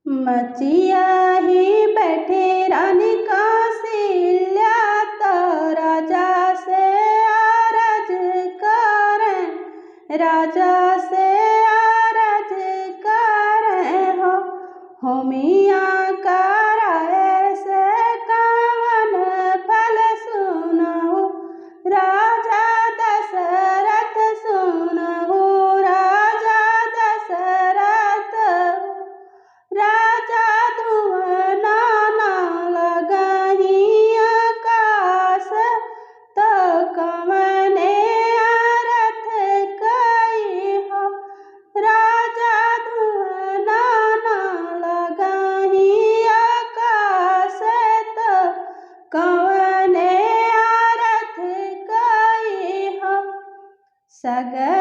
मचिया ही बैठे रानी कौशल्या तो राजा से अरज करें, राजा से अरज करें हो मियाँ कराए से कवन फल सुनहु, राजा दशरथ सुनहु, राजा दशरथ। राजा धुआं ना लगही आकाश तो कवने अर्थ कई हो, राजा धुआं ना लगही आकाश तो कवने अर्थ कई हो। सगर